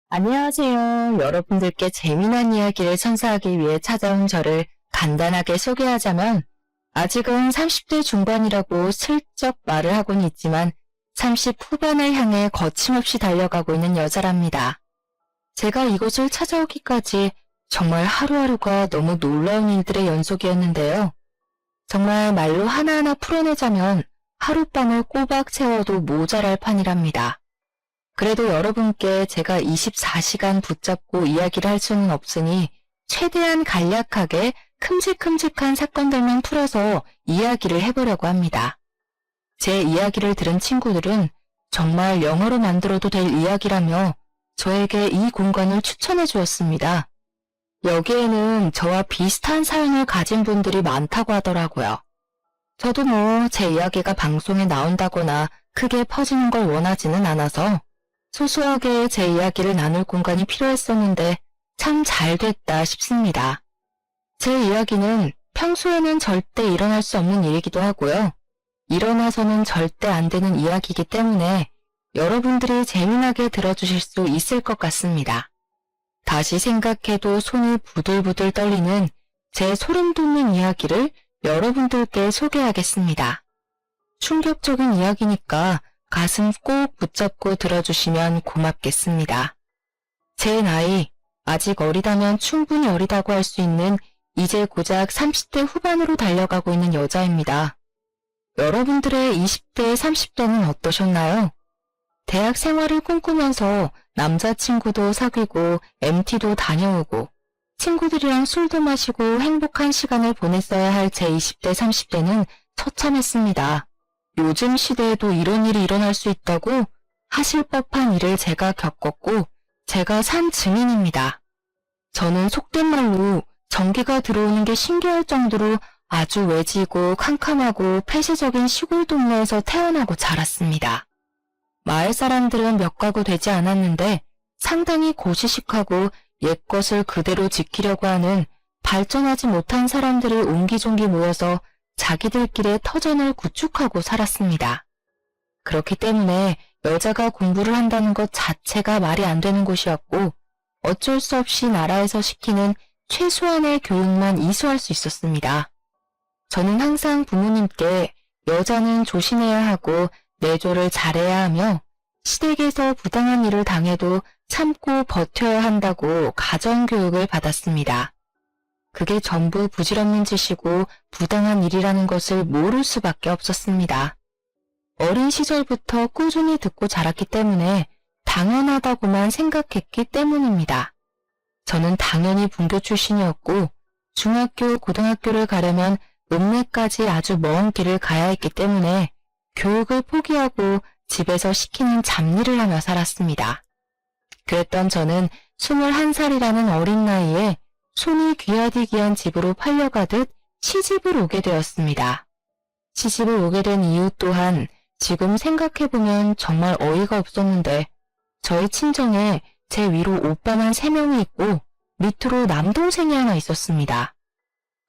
안녕하세요. 여러분들께 재미난 이야기를 선사하기 위해 찾아온 저를 간단하게 소개하자면 아직은 30대 중반이라고 슬쩍 말을 하고는 있지만 30 후반을 향해 거침없이 달려가고 있는 여자랍니다. 제가 이곳을 찾아오기까지 정말 하루하루가 너무 놀라운 일들의 연속이었는데요. 정말 말로 하나하나 풀어내자면 하룻밤을 꼬박 채워도 모자랄 판이랍니다. 그래도 여러분께 제가 24시간 붙잡고 이야기를 할 수는 없으니 최대한 간략하게 큼직큼직한 사건들만 풀어서 이야기를 해보려고 합니다. 제 이야기를 들은 친구들은 정말 영어로 만들어도 될 이야기라며 저에게 이 공간을 추천해 주었습니다. 여기에는 저와 비슷한 사연을 가진 분들이 많다고 하더라고요. 저도 제 이야기가 방송에 나온다거나 크게 퍼지는 걸 원하지는 않아서 소소하게 제 이야기를 나눌 공간이 필요했었는데 참 잘 됐다 싶습니다. 제 이야기는 평소에는 절대 일어날 수 없는 일이기도 하고요. 일어나서는 절대 안 되는 이야기이기 때문에 여러분들이 재미나게 들어주실 수 있을 것 같습니다. 다시 생각해도 손이 부들부들 떨리는 제 소름 돋는 이야기를 여러분들께 소개하겠습니다. 충격적인 이야기니까 가슴 꼭 붙잡고 들어주시면 고맙겠습니다. 제 나이, 아직 어리다면 충분히 어리다고 할 수 있는 이제 고작 30대 후반으로 달려가고 있는 여자입니다. 여러분들의 20대, 30대는 어떠셨나요? 대학 생활을 꿈꾸면서 남자친구도 사귀고 MT도 다녀오고 친구들이랑 술도 마시고 행복한 시간을 보냈어야 할 제 20대, 30대는 처참했습니다. 요즘 시대에도 이런 일이 일어날 수 있다고 하실 법한 일을 제가 겪었고 제가 산 증인입니다. 저는 속된 말로 전기가 들어오는 게 신기할 정도로 아주 외지고 캄캄하고 폐쇄적인 시골 동네에서 태어나고 자랐습니다. 마을 사람들은 몇 가구 되지 않았는데 상당히 고시식하고 옛것을 그대로 지키려고 하는 발전하지 못한 사람들이 옹기종기 모여서 자기들끼리의 터전을 구축하고 살았습니다. 그렇기 때문에 여자가 공부를 한다는 것 자체가 말이 안 되는 곳이었고 어쩔 수 없이 나라에서 시키는 최소한의 교육만 이수할 수 있었습니다. 저는 항상 부모님께 여자는 조심해야 하고 내조를 잘해야 하며 시댁에서 부당한 일을 당해도 참고 버텨야 한다고 가정교육을 받았습니다. 그게 전부 부질없는 짓이고 부당한 일이라는 것을 모를 수밖에 없었습니다. 어린 시절부터 꾸준히 듣고 자랐기 때문에 당연하다고만 생각했기 때문입니다. 저는 당연히 분교 출신이었고 중학교, 고등학교를 가려면 읍내까지 아주 먼 길을 가야 했기 때문에 교육을 포기하고 집에서 시키는 잡일을 하며 살았습니다. 그랬던 저는 21살이라는 어린 나이에 손이 귀하디귀한 집으로 팔려가듯 시집을 오게 되었습니다. 시집을 오게 된 이유 또한 지금 생각해보면 정말 어이가 없었는데 저희 친정에 제 위로 오빠만 3명이 있고 밑으로 남동생이 하나 있었습니다.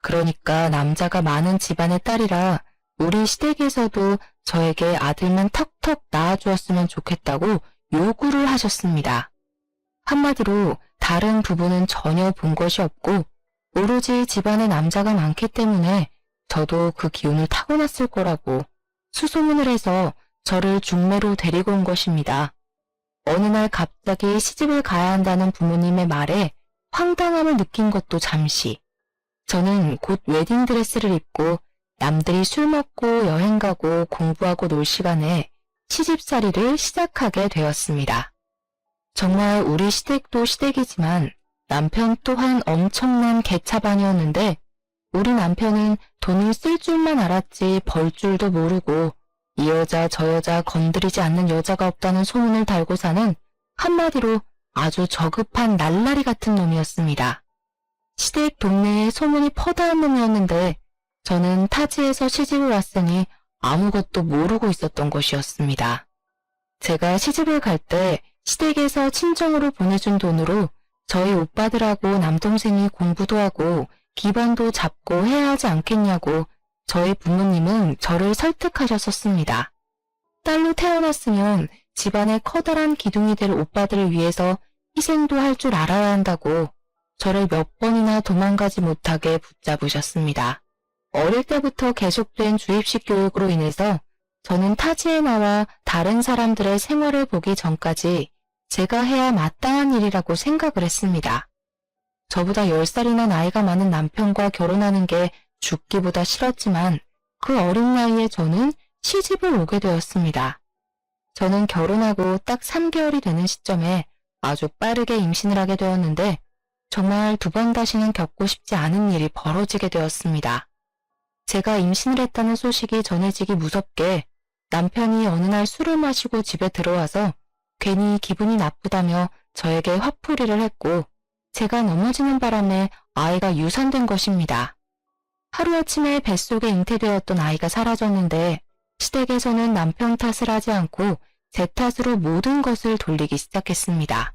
그러니까 남자가 많은 집안의 딸이라 우리 시댁에서도 저에게 아들만 턱턱 낳아주었으면 좋겠다고 요구를 하셨습니다. 한마디로 다른 부부는 전혀 본 것이 없고 오로지 집안에 남자가 많기 때문에 저도 그 기운을 타고났을 거라고 수소문을 해서 저를 중매로 데리고 온 것입니다. 어느 날 갑자기 시집을 가야 한다는 부모님의 말에 황당함을 느낀 것도 잠시. 저는 곧 웨딩드레스를 입고 남들이 술 먹고 여행 가고 공부하고 놀 시간에 시집살이를 시작하게 되었습니다. 정말 우리 시댁도 시댁이지만 남편 또한 엄청난 개차반이었는데 우리 남편은 돈을 쓸 줄만 알았지 벌 줄도 모르고 이 여자 저 여자 건드리지 않는 여자가 없다는 소문을 달고 사는 한마디로 아주 저급한 날라리 같은 놈이었습니다. 시댁 동네에 소문이 퍼다한 놈이었는데 저는 타지에서 시집을 왔으니 아무것도 모르고 있었던 것이었습니다. 제가 시집을 갈 때 시댁에서 친정으로 보내준 돈으로 저희 오빠들하고 남동생이 공부도 하고 기반도 잡고 해야 하지 않겠냐고 저희 부모님은 저를 설득하셨었습니다. 딸로 태어났으면 집안의 커다란 기둥이 될 오빠들을 위해서 희생도 할 줄 알아야 한다고 저를 몇 번이나 도망가지 못하게 붙잡으셨습니다. 어릴 때부터 계속된 주입식 교육으로 인해서 저는 타지에 나와 다른 사람들의 생활을 보기 전까지 제가 해야 마땅한 일이라고 생각을 했습니다. 저보다 10살이나 나이가 많은 남편과 결혼하는 게 죽기보다 싫었지만 그 어린 나이에 저는 시집을 오게 되었습니다. 저는 결혼하고 딱 3개월이 되는 시점에 아주 빠르게 임신을 하게 되었는데 정말 두 번 다시는 겪고 싶지 않은 일이 벌어지게 되었습니다. 제가 임신을 했다는 소식이 전해지기 무섭게 남편이 어느 날 술을 마시고 집에 들어와서 괜히 기분이 나쁘다며 저에게 화풀이를 했고 제가 넘어지는 바람에 아이가 유산된 것입니다. 하루아침에 뱃속에 잉태되었던 아이가 사라졌는데 시댁에서는 남편 탓을 하지 않고 제 탓으로 모든 것을 돌리기 시작했습니다.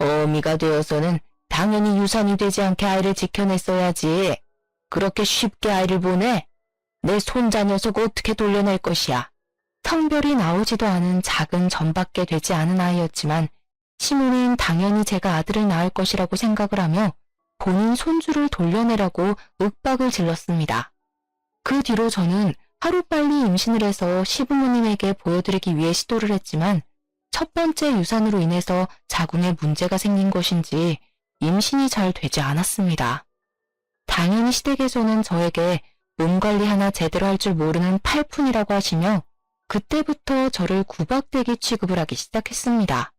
어미가 되어서는 당연히 유산이 되지 않게 아이를 지켜냈어야지. 그렇게 쉽게 아이를 보내? 내 손자 녀석 어떻게 돌려낼 것이야. 성별이 나오지도 않은 작은 전밖에 되지 않은 아이였지만 시모는 당연히 제가 아들을 낳을 것이라고 생각을 하며 본인 손주를 돌려내라고 윽박을 질렀습니다. 그 뒤로 저는 하루빨리 임신을 해서 시부모님에게 보여드리기 위해 시도를 했지만 첫 번째 유산으로 인해서 자궁에 문제가 생긴 것인지 임신이 잘 되지 않았습니다. 당연히 시댁에서는 저에게 몸 관리 하나 제대로 할 줄 모르는 팔푼이라고 하시며 그때부터 저를 구박대기 취급을 하기 시작했습니다.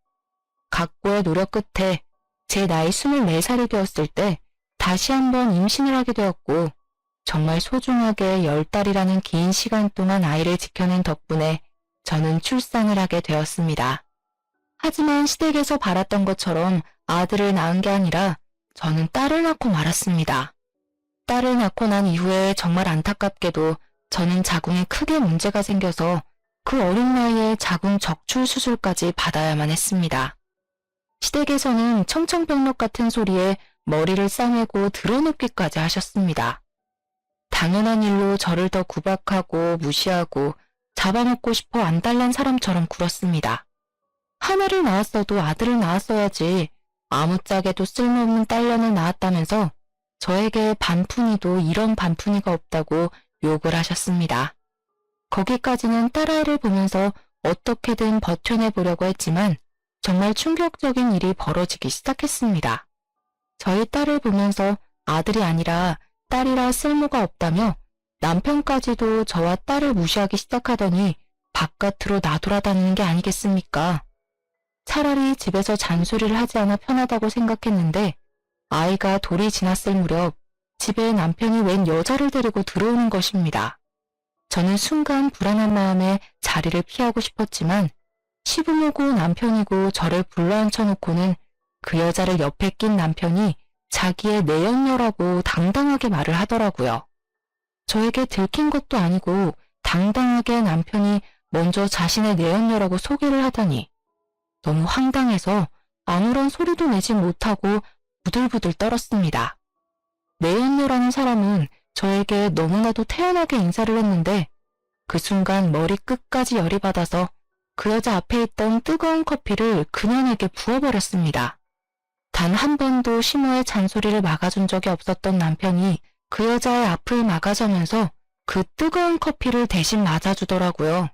각고의 노력 끝에 제 나이 24살이 되었을 때 다시 한번 임신을 하게 되었고 정말 소중하게 10달이라는 긴 시간 동안 아이를 지켜낸 덕분에 저는 출산을 하게 되었습니다. 하지만 시댁에서 바랐던 것처럼 아들을 낳은 게 아니라 저는 딸을 낳고 말았습니다. 딸을 낳고 난 이후에 정말 안타깝게도 저는 자궁에 크게 문제가 생겨서 그 어린 나이에 자궁 적출 수술까지 받아야만 했습니다. 시댁에서는 청청병력 같은 소리에 머리를 싸매고 드러눕기까지 하셨습니다. 당연한 일로 저를 더 구박하고 무시하고 잡아먹고 싶어 안달난 사람처럼 굴었습니다. 하나를 낳았어도 아들을 낳았어야지 아무짝에도 쓸모없는 딸년을 낳았다면서 저에게 반푼이도 이런 반푼이가 없다고 욕을 하셨습니다. 거기까지는 딸아이를 보면서 어떻게든 버텨내보려고 했지만 정말 충격적인 일이 벌어지기 시작했습니다. 저희 딸을 보면서 아들이 아니라 딸이라 쓸모가 없다며 남편까지도 저와 딸을 무시하기 시작하더니 바깥으로 나돌아다니는 게 아니겠습니까? 차라리 집에서 잔소리를 하지 않아 편하다고 생각했는데 아이가 돌이 지났을 무렵 집에 남편이 웬 여자를 데리고 들어오는 것입니다. 저는 순간 불안한 마음에 자리를 피하고 싶었지만 시부모고 남편이고 저를 불러앉혀놓고는 그 여자를 옆에 낀 남편이 자기의 내연녀라고 당당하게 말을 하더라고요. 저에게 들킨 것도 아니고 당당하게 남편이 먼저 자신의 내연녀라고 소개를 하다니 너무 황당해서 아무런 소리도 내지 못하고 부들부들 떨었습니다. 내연녀라는 사람은 저에게 너무나도 태연하게 인사를 했는데 그 순간 머리 끝까지 열이 받아서 그 여자 앞에 있던 뜨거운 커피를 그녀에게 부어버렸습니다. 단 한 번도 시모의 잔소리를 막아준 적이 없었던 남편이 그 여자의 앞을 막아서면서 그 뜨거운 커피를 대신 맞아주더라고요.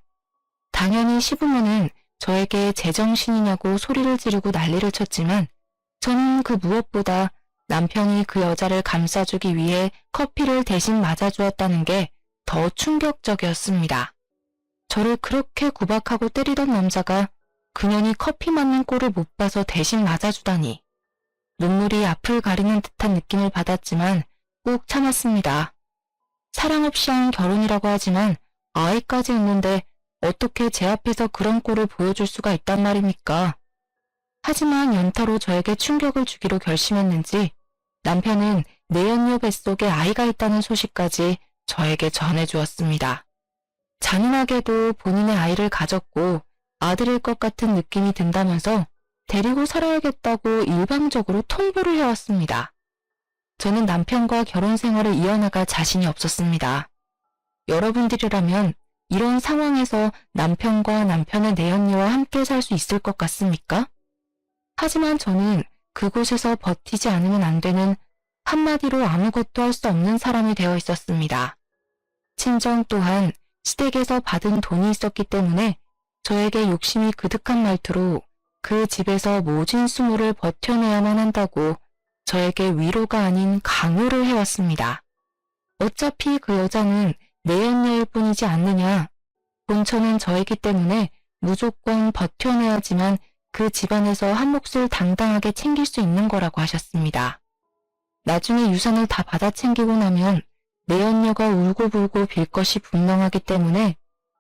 당연히 시부모는 저에게 제정신이냐고 소리를 지르고 난리를 쳤지만 저는 그 무엇보다 남편이 그 여자를 감싸주기 위해 커피를 대신 맞아주었다는 게 더 충격적이었습니다. 저를 그렇게 구박하고 때리던 남자가 그년이 커피 맞는 꼴을 못 봐서 대신 맞아주다니. 눈물이 앞을 가리는 듯한 느낌을 받았지만 꾹 참았습니다. 사랑 없이 한 결혼이라고 하지만 아이까지 있는데 어떻게 제 앞에서 그런 꼴을 보여줄 수가 있단 말입니까? 하지만 연타로 저에게 충격을 주기로 결심했는지 남편은 내연녀 뱃속에 아이가 있다는 소식까지 저에게 전해주었습니다. 잔인하게도 본인의 아이를 가졌고 아들일 것 같은 느낌이 든다면서 데리고 살아야겠다고 일방적으로 통보를 해왔습니다. 저는 남편과 결혼 생활을 이어나갈 자신이 없었습니다. 여러분들이라면 이런 상황에서 남편과 남편의 내연녀와 함께 살 수 있을 것 같습니까? 하지만 저는 그곳에서 버티지 않으면 안 되는, 한마디로 아무것도 할 수 없는 사람이 되어 있었습니다. 친정 또한 시댁에서 받은 돈이 있었기 때문에 저에게 욕심이 그득한 말투로 그 집에서 모진 수모를 버텨내야만 한다고 저에게 위로가 아닌 강요를 해왔습니다. 어차피 그 여자는 내연녀일 뿐이지 않느냐. 본처는 저이기 때문에 무조건 버텨내야지만 그 집안에서 한 몫을 당당하게 챙길 수 있는 거라고 하셨습니다. 나중에 유산을 다 받아 챙기고 나면 내연녀가 울고불고 빌 것이 분명하기 때문에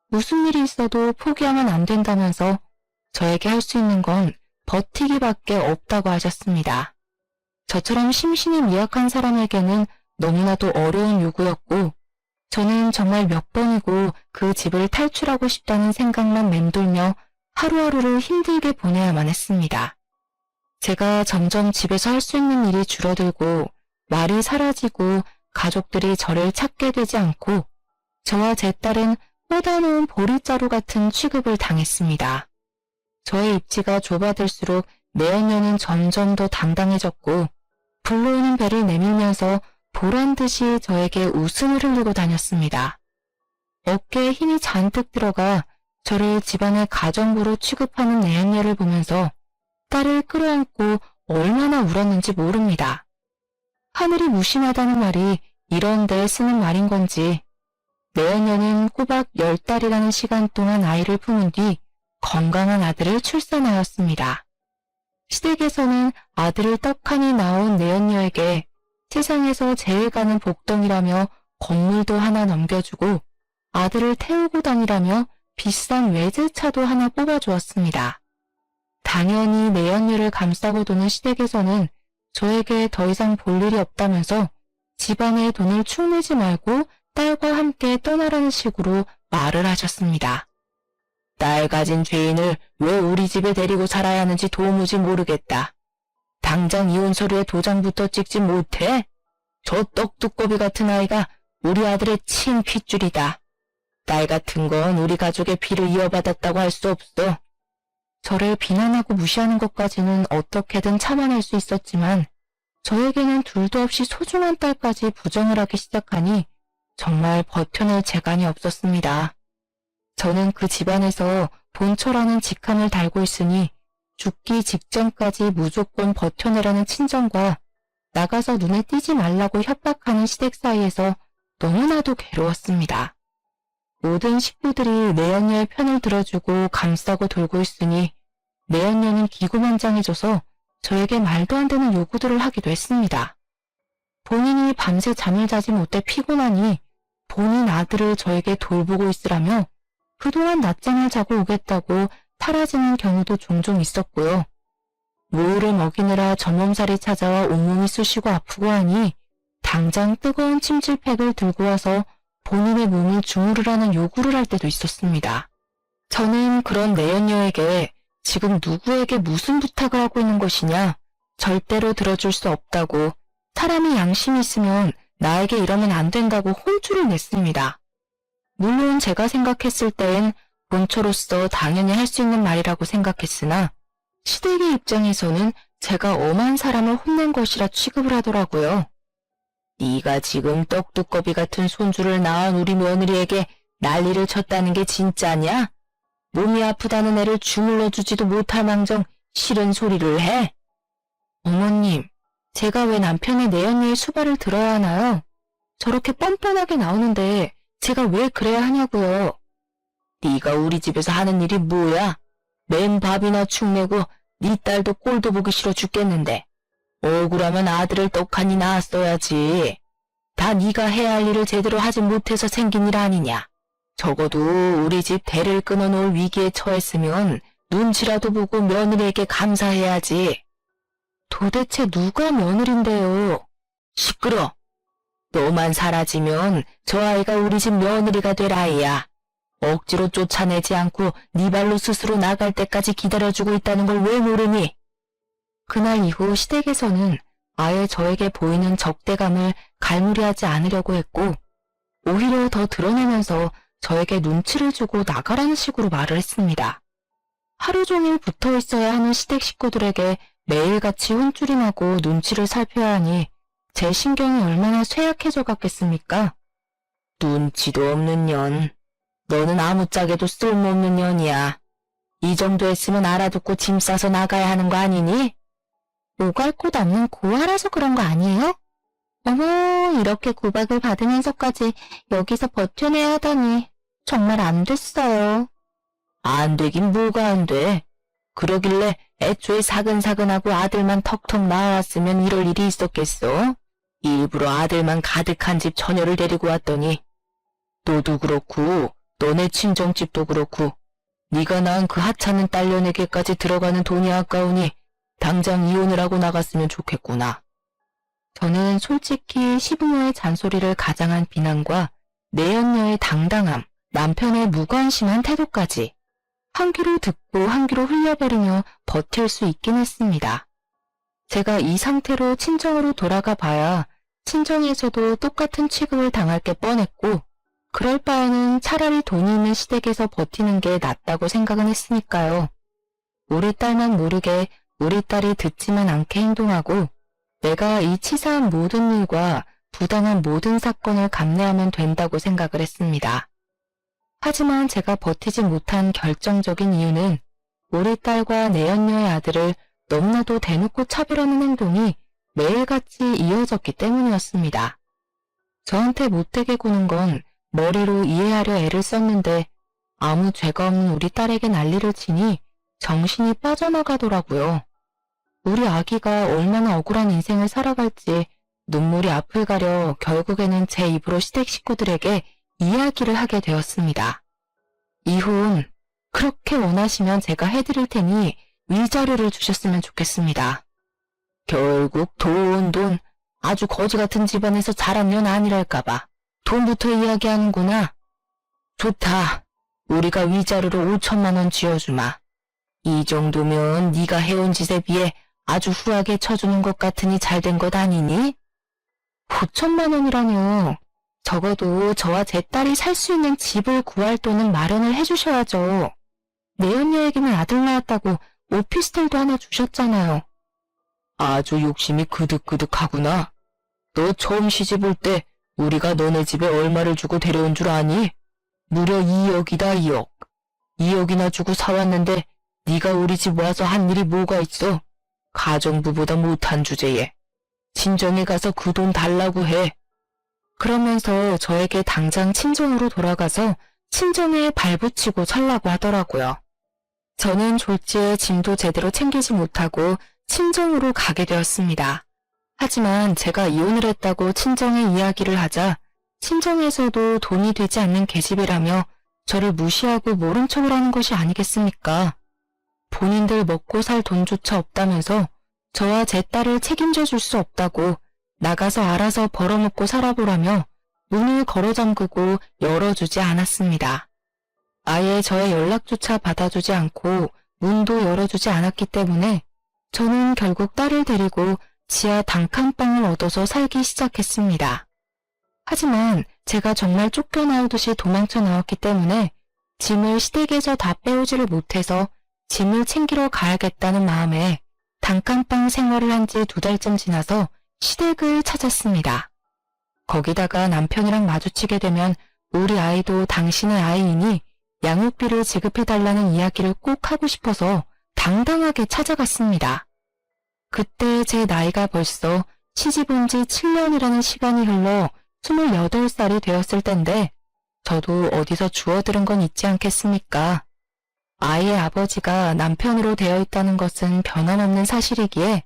무슨 일이 있어도 포기하면 안 된다면서 저에게 할 수 있는 건 버티기밖에 없다고 하셨습니다. 저처럼 심신이 미약한 사람에게는 너무나도 어려운 요구였고, 저는 정말 몇 번이고 그 집을 탈출하고 싶다는 생각만 맴돌며 하루하루를 힘들게 보내야만 했습니다. 제가 점점 집에서 할 수 있는 일이 줄어들고 말이 사라지고 가족들이 저를 찾게 되지 않고 저와 제 딸은 뻗어놓은 보리자루 같은 취급을 당했습니다. 저의 입지가 좁아들수록 내연녀는 점점 더 당당해졌고 불러오는 배를 내밀면서 보란듯이 저에게 웃음을 흘리고 다녔습니다. 어깨에 힘이 잔뜩 들어가 저를 집안의 가정부로 취급하는 내연녀를 보면서 딸을 끌어안고 얼마나 울었는지 모릅니다. 하늘이 무심하다는 말이 이런 데에 쓰는 말인 건지, 내연녀는 꼬박 10달이라는 시간 동안 아이를 품은 뒤 건강한 아들을 출산하였습니다. 시댁에서는 아들을 떡하니 낳은 내연녀에게 세상에서 제일 가는 복덩이라며 건물도 하나 넘겨주고 아들을 태우고 다니라며 비싼 외제차도 하나 뽑아주었습니다. 당연히 내연녀를 감싸고 도는 시댁에서는 저에게 더 이상 볼 일이 없다면서 집안에 돈을 축 내지 말고 딸과 함께 떠나라는 식으로 말을 하셨습니다. 딸 가진 죄인을 왜 우리 집에 데리고 살아야 하는지 도무지 모르겠다. 당장 이혼 서류에 도장부터 찍지 못해? 저 떡두꺼비 같은 아이가 우리 아들의 친 핏줄이다. 딸 같은 건 우리 가족의 피를 이어받았다고 할 수 없어. 저를 비난하고 무시하는 것까지는 어떻게든 참아낼 수 있었지만 저에게는 둘도 없이 소중한 딸까지 부정을 하기 시작하니 정말 버텨낼 재간이 없었습니다. 저는 그 집안에서 본처라는 직함을 달고 있으니 죽기 직전까지 무조건 버텨내라는 친정과 나가서 눈에 띄지 말라고 협박하는 시댁 사이에서 너무나도 괴로웠습니다. 모든 식구들이 내연녀의 편을 들어주고 감싸고 돌고 있으니 내연녀는 기구만장해져서 저에게 말도 안 되는 요구들을 하기도 했습니다. 본인이 밤새 잠을 자지 못해 피곤하니 본인 아들을 저에게 돌보고 있으라며 그동안 낮잠을 자고 오겠다고 사라지는 경우도 종종 있었고요. 모유를 먹이느라 전몸살이 찾아와 온몸이 쑤시고 아프고 하니 당장 뜨거운 침실팩을 들고 와서 본인의 몸을 주무르라는 요구를 할 때도 있었습니다. 저는 그런 내연녀에게 지금 누구에게 무슨 부탁을 하고 있는 것이냐, 절대로 들어줄 수 없다고, 사람이 양심이 있으면 나에게 이러면 안 된다고 혼쭐을 냈습니다. 물론 제가 생각했을 땐 본처로서 당연히 할 수 있는 말이라고 생각했으나 시댁의 입장에서는 제가 엄한 사람을 혼낸 것이라 취급을 하더라고요. 네가 지금 떡두꺼비 같은 손주를 낳은 우리 며느리에게 난리를 쳤다는 게 진짜냐? 몸이 아프다는 애를 주물러 주지도 못할 망정 싫은 소리를 해? 어머님, 제가 왜 남편의 내연녀의 수발을 들어야 하나요? 저렇게 뻔뻔하게 나오는데 제가 왜 그래야 하냐고요. 네가 우리 집에서 하는 일이 뭐야? 맨 밥이나 축내고 네 딸도 꼴도 보기 싫어 죽겠는데 억울하면 아들을 떡하니 낳았어야지. 다 네가 해야 할 일을 제대로 하지 못해서 생긴 일 아니냐. 적어도 우리 집 대를 끊어놓을 위기에 처했으면 눈치라도 보고 며느리에게 감사해야지. 도대체 누가 며느린데요? 시끄러. 너만 사라지면 저 아이가 우리 집 며느리가 될 아이야. 억지로 쫓아내지 않고 네 발로 스스로 나갈 때까지 기다려주고 있다는 걸 왜 모르니? 그날 이후 시댁에서는 아예 저에게 보이는 적대감을 갈무리하지 않으려고 했고 오히려 더 드러내면서 저에게 눈치를 주고 나가라는 식으로 말을 했습니다. 하루 종일 붙어 있어야 하는 시댁 식구들에게 매일같이 혼쭐이 나고 눈치를 살펴야 하니 제 신경이 얼마나 쇠약해져 갔겠습니까? 눈치도 없는 년. 너는 아무짝에도 쓸모없는 년이야. 이 정도 했으면 알아듣고 짐 싸서 나가야 하는 거 아니니? 오갈 곳 없는 고아라서 그런 거 아니에요? 어머, 이렇게 구박을 받으면서까지 여기서 버텨내야 하다니 정말 안 됐어요. 안 되긴 뭐가 안 돼. 그러길래 애초에 사근사근하고 아들만 턱턱 나왔으면 이럴 일이 있었겠어? 일부러 아들만 가득한 집 처녀를 데리고 왔더니 너도 그렇고 너네 친정집도 그렇고 네가 낳은 그 하찮은 딸려내게까지 들어가는 돈이 아까우니 당장 이혼을 하고 나갔으면 좋겠구나. 저는 솔직히 시부모의 잔소리를 가장한 비난과 내연녀의 당당함, 남편의 무관심한 태도까지 한 귀로 듣고 한 귀로 흘려버리며 버틸 수 있긴 했습니다. 제가 이 상태로 친정으로 돌아가 봐야 친정에서도 똑같은 취급을 당할 게 뻔했고 그럴 바에는 차라리 돈이 있는 시댁에서 버티는 게 낫다고 생각은 했으니까요. 우리 딸만 모르게 우리 딸이 듣지만 않게 행동하고 내가 이 치사한 모든 일과 부당한 모든 사건을 감내하면 된다고 생각을 했습니다. 하지만 제가 버티지 못한 결정적인 이유는 우리 딸과 내연녀의 아들을 너무나도 대놓고 차별하는 행동이 매일같이 이어졌기 때문이었습니다. 저한테 못되게 구는 건 머리로 이해하려 애를 썼는데 아무 죄가 없는 우리 딸에게 난리를 치니 정신이 빠져나가더라고요. 우리 아기가 얼마나 억울한 인생을 살아갈지 눈물이 앞을 가려 결국에는 제 입으로 시댁 식구들에게 이야기를 하게 되었습니다. 이혼 그렇게 원하시면 제가 해드릴 테니 위자료를 주셨으면 좋겠습니다. 결국 돈 아주 거지 같은 집안에서 자란 년 아니랄까봐 돈부터 이야기하는구나. 좋다. 우리가 위자료로 5천만 원 쥐어주마. 이 정도면 네가 해온 짓에 비해 아주 후하게 쳐주는 것 같으니 잘된 것 아니니? 5천만 원이라뇨. 적어도 저와 제 딸이 살 수 있는 집을 구할 돈은 마련을 해주셔야죠. 내연녀에게는 아들 낳았다고 오피스텔도 하나 주셨잖아요. 아주 욕심이 그득그득하구나. 너 처음 시집 올 때 우리가 너네 집에 얼마를 주고 데려온 줄 아니? 무려 2억이다 2억. 2억이나 주고 사왔는데 네가 우리 집 와서 한 일이 뭐가 있어? 가정부보다 못한 주제에. 친정에 가서 그 돈 달라고 해. 그러면서 저에게 당장 친정으로 돌아가서 친정에 발붙이고 살라고 하더라고요. 저는 졸지에 짐도 제대로 챙기지 못하고 친정으로 가게 되었습니다. 하지만 제가 이혼을 했다고 친정에 이야기를 하자 친정에서도 돈이 되지 않는 계집이라며 저를 무시하고 모른 척을 하는 것이 아니겠습니까? 본인들 먹고 살 돈조차 없다면서 저와 제 딸을 책임져 줄 수 없다고 나가서 알아서 벌어먹고 살아보라며 문을 걸어 잠그고 열어주지 않았습니다. 아예 저의 연락조차 받아주지 않고 문도 열어주지 않았기 때문에 저는 결국 딸을 데리고 지하 단칸방을 얻어서 살기 시작했습니다. 하지만 제가 정말 쫓겨나오듯이 도망쳐 나왔기 때문에 짐을 시댁에서 다 빼오지를 못해서 짐을 챙기러 가야겠다는 마음에 단칸방 생활을 한 지 2달쯤 지나서 시댁을 찾았습니다. 거기다가 남편이랑 마주치게 되면 우리 아이도 당신의 아이이니 양육비를 지급해달라는 이야기를 꼭 하고 싶어서 당당하게 찾아갔습니다. 그때 제 나이가 벌써 시집 온 지 7년이라는 시간이 흘러 28살이 되었을 텐데 저도 어디서 주워들은 건 있지 않겠습니까? 아이의 아버지가 남편으로 되어 있다는 것은 변함없는 사실이기에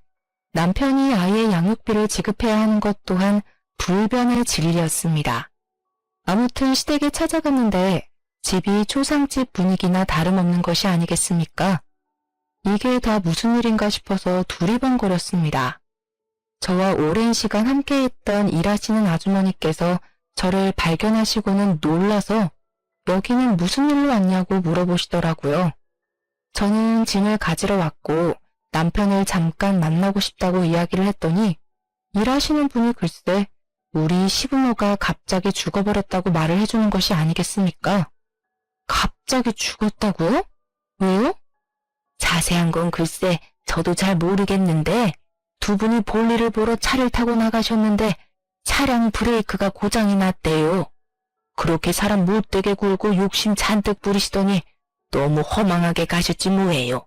남편이 아이의 양육비를 지급해야 하는 것 또한 불변의 진리였습니다. 아무튼 시댁에 찾아갔는데 집이 초상집 분위기나 다름없는 것이 아니겠습니까? 이게 다 무슨 일인가 싶어서 두리번거렸습니다. 저와 오랜 시간 함께했던 일하시는 아주머니께서 저를 발견하시고는 놀라서 여기는 무슨 일로 왔냐고 물어보시더라고요. 저는 짐을 가지러 왔고 남편을 잠깐 만나고 싶다고 이야기를 했더니 일하시는 분이 글쎄 우리 시부모가 갑자기 죽어버렸다고 말을 해주는 것이 아니겠습니까? 갑자기 죽었다고요? 왜요? 자세한 건 글쎄 저도 잘 모르겠는데 두 분이 볼일을 보러 차를 타고 나가셨는데 차량 브레이크가 고장이 났대요. 그렇게 사람 못되게 굴고 욕심 잔뜩 부리시더니 너무 허망하게 가셨지 뭐예요.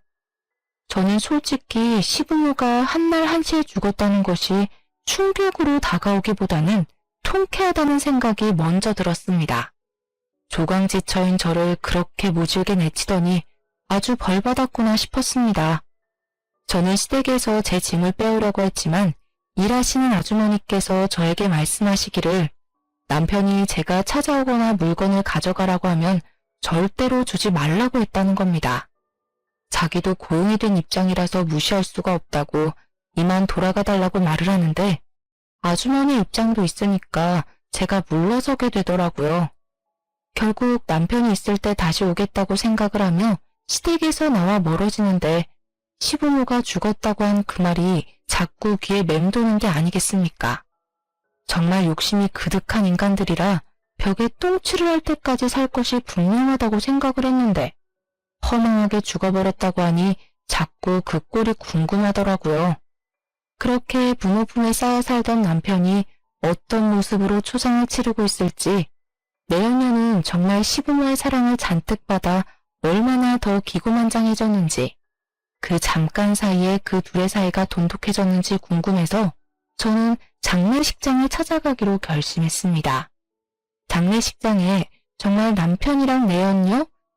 저는 솔직히 시부모가 한날 한시에 죽었다는 것이 충격으로 다가오기보다는 통쾌하다는 생각이 먼저 들었습니다. 조강지처인 저를 그렇게 모질게 내치더니 아주 벌받았구나 싶었습니다. 저는 시댁에서 제 짐을 빼오려고 했지만 일하시는 아주머니께서 저에게 말씀하시기를 남편이 제가 찾아오거나 물건을 가져가라고 하면 절대로 주지 말라고 했다는 겁니다. 자기도 고용이 된 입장이라서 무시할 수가 없다고 이만 돌아가 달라고 말을 하는데 아주머니 입장도 있으니까 제가 물러서게 되더라고요. 결국 남편이 있을 때 다시 오겠다고 생각을 하며 시댁에서 나와 멀어지는데 시부모가 죽었다고 한 그 말이 자꾸 귀에 맴도는 게 아니겠습니까? 정말 욕심이 그득한 인간들이라 벽에 똥칠을 할 때까지 살 것이 분명하다고 생각을 했는데 허망하게 죽어버렸다고 하니 자꾸 그 꼴이 궁금하더라고요. 그렇게 부모 품에 쌓여 살던 남편이 어떤 모습으로 초상을 치르고 있을지 내연녀는 정말 시부모의 사랑을 잔뜩 받아 얼마나 더 기고만장해졌는지 그 잠깐 사이에 그 둘의 사이가 돈독해졌는지 궁금해서 저는 장례식장을 찾아가기로 결심했습니다. 장례식장에 정말 남편이랑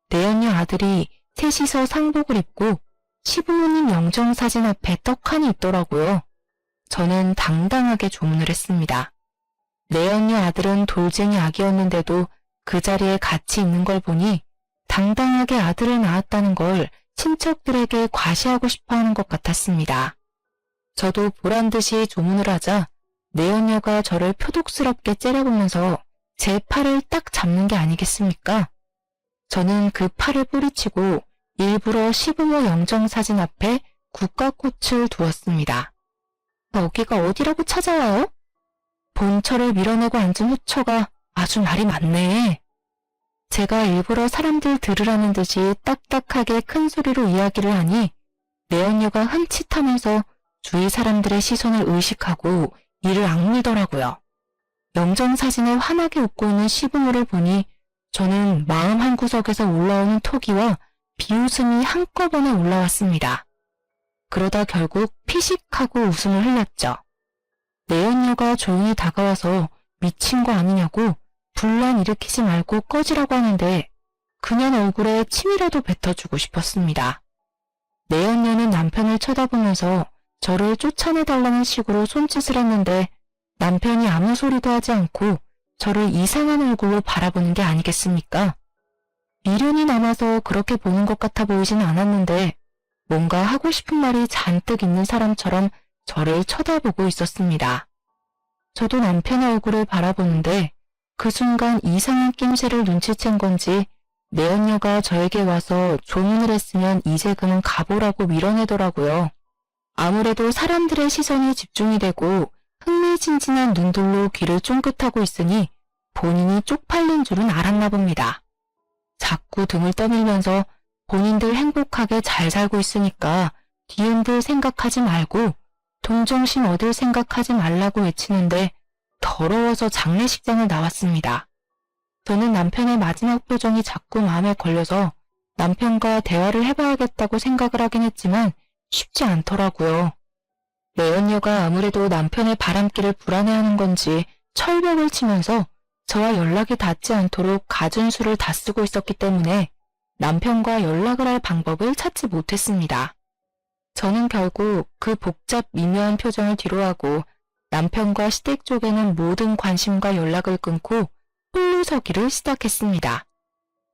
내연녀 아들이 셋이서 상복을 입고 시부모님 영정사진 앞에 떡하니 있더라고요. 저는 당당하게 조문을 했습니다. 내연녀 아들은 돌쟁이 아기였는데도 그 자리에 같이 있는 걸 보니 당당하게 아들을 낳았다는 걸 친척들에게 과시하고 싶어하는 것 같았습니다. 저도 보란듯이 조문을 하자 내연녀가 저를 표독스럽게 째려보면서 제 팔을 딱 잡는 게 아니겠습니까? 저는 그 팔을 뿌리치고 일부러 시부모 영정사진 앞에 국화꽃을 두었습니다. 여기가 어디라고 찾아와요? 본처를 밀어내고 앉은 후처가 아주 말이 많네. 제가 일부러 사람들 들으라는 듯이 딱딱하게 큰 소리로 이야기를 하니 내연녀가 흠칫하면서 주위 사람들의 시선을 의식하고 이를 악물더라고요. 영정사진에 환하게 웃고 있는 시부모를 보니 저는 마음 한구석에서 올라오는 토기와 비웃음이 한꺼번에 올라왔습니다. 그러다 결국 피식하고 웃음을 흘렸죠. 내연녀가 조용히 다가와서 미친 거 아니냐고 분란 일으키지 말고 꺼지라고 하는데 그냥 얼굴에 침이라도 뱉어주고 싶었습니다. 내연녀는 남편을 쳐다보면서 저를 쫓아내달라는 식으로 손짓을 했는데 남편이 아무 소리도 하지 않고 저를 이상한 얼굴로 바라보는 게 아니겠습니까? 미련이 남아서 그렇게 보는 것 같아 보이진 않았는데 뭔가 하고 싶은 말이 잔뜩 있는 사람처럼 저를 쳐다보고 있었습니다. 저도 남편의 얼굴을 바라보는데 그 순간 이상한 낌새를 눈치챈 건지 내연녀가 저에게 와서 조문을 했으면 이제 그만 가보라고 밀어내더라고요. 아무래도 사람들의 시선이 집중이 되고 흥미진진한 눈들로 귀를 쫑긋하고 있으니 본인이 쪽팔린 줄은 알았나 봅니다. 자꾸 등을 떠밀면서 본인들 행복하게 잘 살고 있으니까 뒤흔들 생각하지 말고 동정심 얻을 생각하지 말라고 외치는데 더러워서 장례식장을 나왔습니다. 저는 남편의 마지막 표정이 자꾸 마음에 걸려서 남편과 대화를 해봐야겠다고 생각을 하긴 했지만 쉽지 않더라고요. 내연녀가 아무래도 남편의 바람길을 불안해하는 건지 철벽을 치면서 저와 연락이 닿지 않도록 갖은 수를 다 쓰고 있었기 때문에 남편과 연락을 할 방법을 찾지 못했습니다. 저는 결국 그 복잡 미묘한 표정을 뒤로하고 남편과 시댁 쪽에는 모든 관심과 연락을 끊고 홀로 서기를 시작했습니다.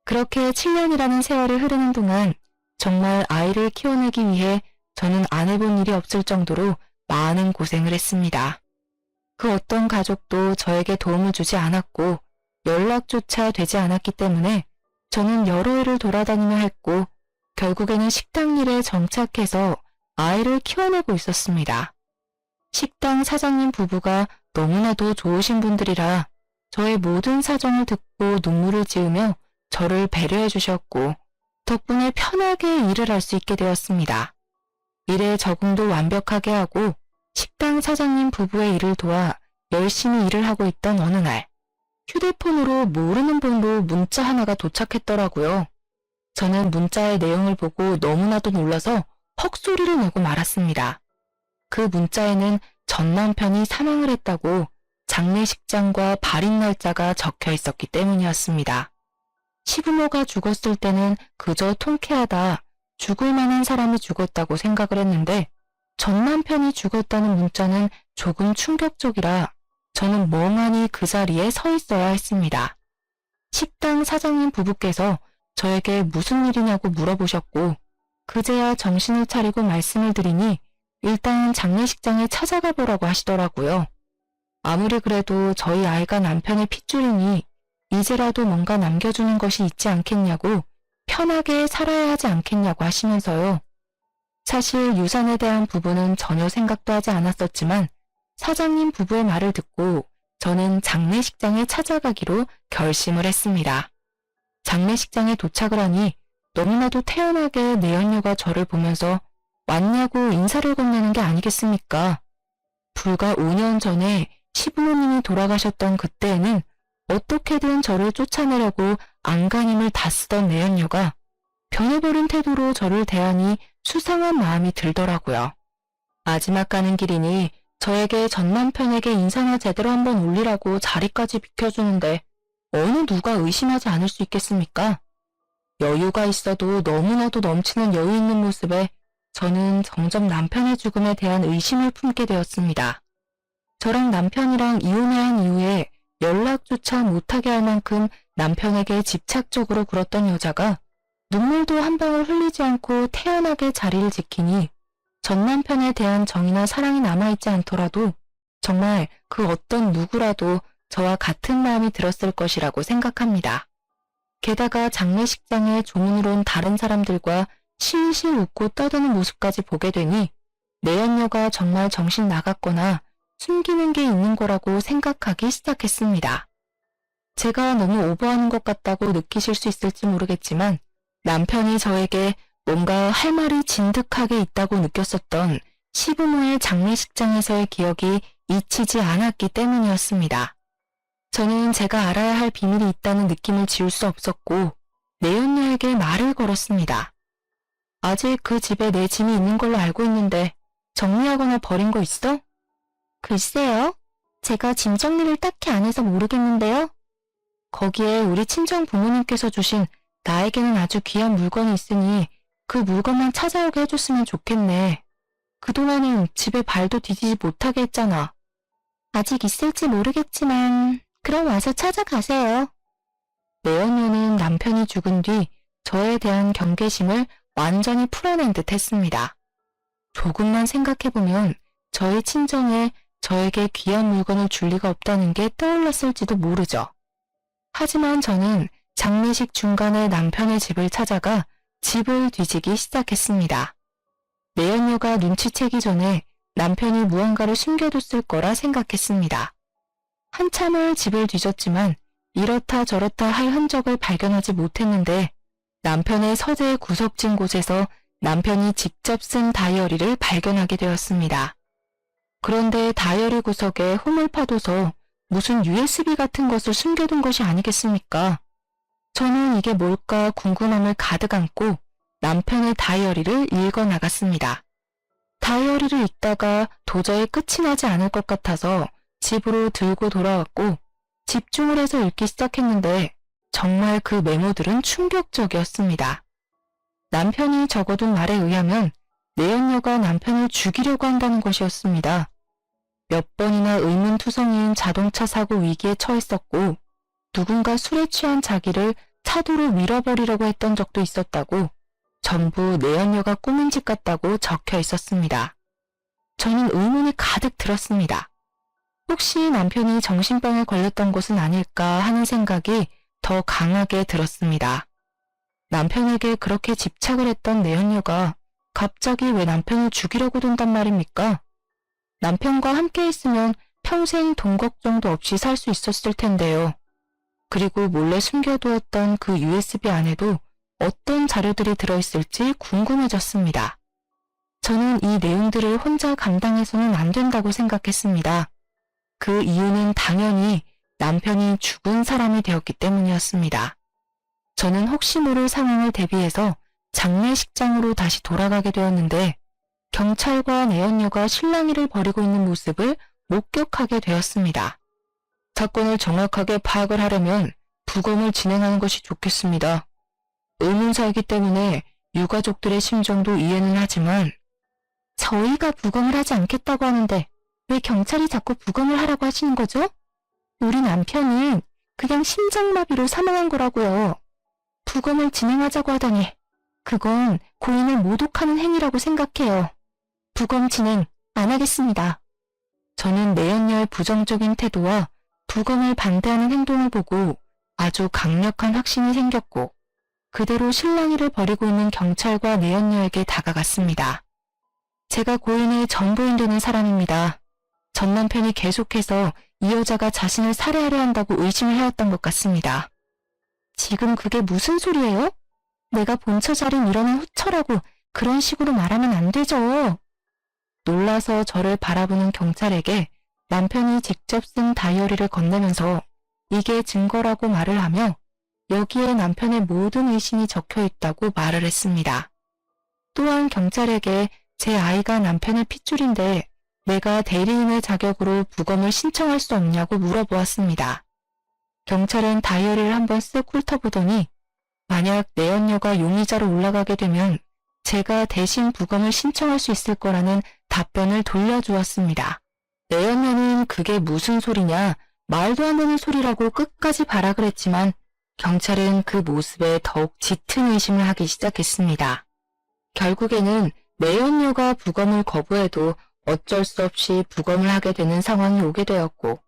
그렇게 7년이라는 세월이 흐르는 동안 정말 아이를 키워내기 위해 저는 안 해본 일이 없을 정도로 많은 고생을 했습니다. 그 어떤 가족도 저에게 도움을 주지 않았고 연락조차 되지 않았기 때문에 저는 여러 해를 돌아다니며 했고 결국에는 식당 일에 정착해서 아이를 키워내고 있었습니다. 식당 사장님 부부가 너무나도 좋으신 분들이라 저의 모든 사정을 듣고 눈물을 지으며 저를 배려해 주셨고 덕분에 편하게 일을 할 수 있게 되었습니다. 일에 적응도 완벽하게 하고 식당 사장님 부부의 일을 도와 열심히 일을 하고 있던 어느 날, 휴대폰으로 모르는 번호 문자 하나가 도착했더라고요. 저는 문자의 내용을 보고 너무나도 놀라서 헉소리를 내고 말았습니다. 그 문자에는 전 남편이 사망을 했다고 장례식장과 발인 날짜가 적혀 있었기 때문이었습니다. 시부모가 죽었을 때는 그저 통쾌하다, 죽을 만한 사람이 죽었다고 생각을 했는데 전 남편이 죽었다는 문자는 조금 충격적이라 저는 멍하니 그 자리에 서 있어야 했습니다. 식당 사장님 부부께서 저에게 무슨 일이냐고 물어보셨고 그제야 정신을 차리고 말씀을 드리니 일단 장례식장에 찾아가 보라고 하시더라고요. 아무리 그래도 저희 아이가 남편의 핏줄이니 이제라도 뭔가 남겨주는 것이 있지 않겠냐고, 편하게 살아야 하지 않겠냐고 하시면서요. 사실 유산에 대한 부분은 전혀 생각도 하지 않았었지만 사장님 부부의 말을 듣고 저는 장례식장에 찾아가기로 결심을 했습니다. 장례식장에 도착을 하니 너무나도 태연하게 내연녀가 저를 보면서 왔냐고 인사를 건네는 게 아니겠습니까? 불과 5년 전에 시부모님이 돌아가셨던 그때에는 어떻게든 저를 쫓아내려고 안간힘을 다 쓰던 내연녀가 변해버린 태도로 저를 대하니 수상한 마음이 들더라고요. 마지막 가는 길이니 저에게 전 남편에게 인사나 제대로 한번 올리라고 자리까지 비켜주는데 어느 누가 의심하지 않을 수 있겠습니까? 여유가 있어도 너무나도 넘치는 여유 있는 모습에 저는 점점 남편의 죽음에 대한 의심을 품게 되었습니다. 저랑 남편이랑 이혼해야 한 이후에 연락조차 못하게 할 만큼 남편에게 집착적으로 굴었던 여자가 눈물도 한 방울 흘리지 않고 태연하게 자리를 지키니 전 남편에 대한 정이나 사랑이 남아있지 않더라도 정말 그 어떤 누구라도 저와 같은 마음이 들었을 것이라고 생각합니다. 게다가 장례식장에 조문으로 온 다른 사람들과 실실 웃고 떠드는 모습까지 보게 되니 내연녀가 정말 정신 나갔거나 숨기는 게 있는 거라고 생각하기 시작했습니다. 제가 너무 오버하는 것 같다고 느끼실 수 있을지 모르겠지만 남편이 저에게 뭔가 할 말이 진득하게 있다고 느꼈었던 시부모의 장례식장에서의 기억이 잊히지 않았기 때문이었습니다. 저는 제가 알아야 할 비밀이 있다는 느낌을 지울 수 없었고 내연녀에게 말을 걸었습니다. 아직 그 집에 내 짐이 있는 걸로 알고 있는데 정리하거나 버린 거 있어? 글쎄요. 제가 짐 정리를 딱히 안 해서 모르겠는데요. 거기에 우리 친정 부모님께서 주신 나에게는 아주 귀한 물건이 있으니 그 물건만 찾아오게 해줬으면 좋겠네. 그동안은 집에 발도 디디지 못하게 했잖아. 아직 있을지 모르겠지만 그럼 와서 찾아가세요. 내연녀는 남편이 죽은 뒤 저에 대한 경계심을 완전히 풀어낸 듯 했습니다. 조금만 생각해보면 저희 친정에 저에게 귀한 물건을 줄 리가 없다는 게 떠올랐을지도 모르죠. 하지만 저는 장례식 중간에 남편의 집을 찾아가 집을 뒤지기 시작했습니다. 내연녀가 눈치채기 전에 남편이 무언가를 숨겨뒀을 거라 생각했습니다. 한참을 집을 뒤졌지만 이렇다 저렇다 할 흔적을 발견하지 못했는데 남편의 서재 구석진 곳에서 남편이 직접 쓴 다이어리를 발견하게 되었습니다. 그런데 다이어리 구석에 홈을 파둬서 무슨 USB 같은 것을 숨겨둔 것이 아니겠습니까? 저는 이게 뭘까 궁금함을 가득 안고 남편의 다이어리를 읽어 나갔습니다. 다이어리를 읽다가 도저히 끝이 나지 않을 것 같아서 집으로 들고 돌아왔고 집중을 해서 읽기 시작했는데 정말 그 메모들은 충격적이었습니다. 남편이 적어둔 말에 의하면 내연녀가 남편을 죽이려고 한다는 것이었습니다. 몇 번이나 의문투성이인 자동차 사고 위기에 처했었고 누군가 술에 취한 자기를 차도로 밀어버리려고 했던 적도 있었다고 전부 내연녀가 꾸민 짓 같다고 적혀 있었습니다. 저는 의문이 가득 들었습니다. 혹시 남편이 정신병에 걸렸던 것은 아닐까 하는 생각이 더 강하게 들었습니다. 남편에게 그렇게 집착을 했던 내연녀가 갑자기 왜 남편을 죽이려고 든단 말입니까? 남편과 함께 있으면 평생 돈 걱정도 없이 살 수 있었을 텐데요. 그리고 몰래 숨겨두었던 그 USB 안에도 어떤 자료들이 들어있을지 궁금해졌습니다. 저는 이 내용들을 혼자 감당해서는 안 된다고 생각했습니다. 그 이유는 당연히 남편이 죽은 사람이 되었기 때문이었습니다. 저는 혹시 모를 상황을 대비해서 장례식장으로 다시 돌아가게 되었는데 경찰과 내연녀가 실랑이를 벌이고 있는 모습을 목격하게 되었습니다. 사건을 정확하게 파악을 하려면 부검을 진행하는 것이 좋겠습니다. 의문사이기 때문에 유가족들의 심정도 이해는 하지만 저희가 부검을 하지 않겠다고 하는데 왜 경찰이 자꾸 부검을 하라고 하시는 거죠? 우리 남편은 그냥 심장마비로 사망한 거라고요. 부검을 진행하자고 하다니 그건 고인을 모독하는 행위라고 생각해요. 부검 진행 안 하겠습니다. 저는 내연녀의 부정적인 태도와 부검을 반대하는 행동을 보고 아주 강력한 확신이 생겼고 그대로 실랑이를 벌이고 있는 경찰과 내연녀에게 다가갔습니다. 제가 고인의 전부인 되는 사람입니다. 전 남편이 계속해서 이 여자가 자신을 살해하려 한다고 의심을 해왔던 것 같습니다. 지금 그게 무슨 소리예요? 내가 본처 자린 일어난 후처라고 그런 식으로 말하면 안 되죠. 놀라서 저를 바라보는 경찰에게 남편이 직접 쓴 다이어리를 건네면서 이게 증거라고 말을 하며 여기에 남편의 모든 의심이 적혀 있다고 말을 했습니다. 또한 경찰에게 제 아이가 남편의 핏줄인데 내가 대리인의 자격으로 부검을 신청할 수 없냐고 물어보았습니다. 경찰은 다이어리를 한번 쓱 훑어보더니 만약 내연녀가 용의자로 올라가게 되면 제가 대신 부검을 신청할 수 있을 거라는 답변을 돌려주었습니다. 내연녀는 그게 무슨 소리냐, 말도 안 되는 소리라고 끝까지 발악을 했지만 경찰은 그 모습에 더욱 짙은 의심을 하기 시작했습니다. 결국에는 내연녀가 부검을 거부해도 어쩔 수 없이 부검을 하게 되는 상황이 오게 되었고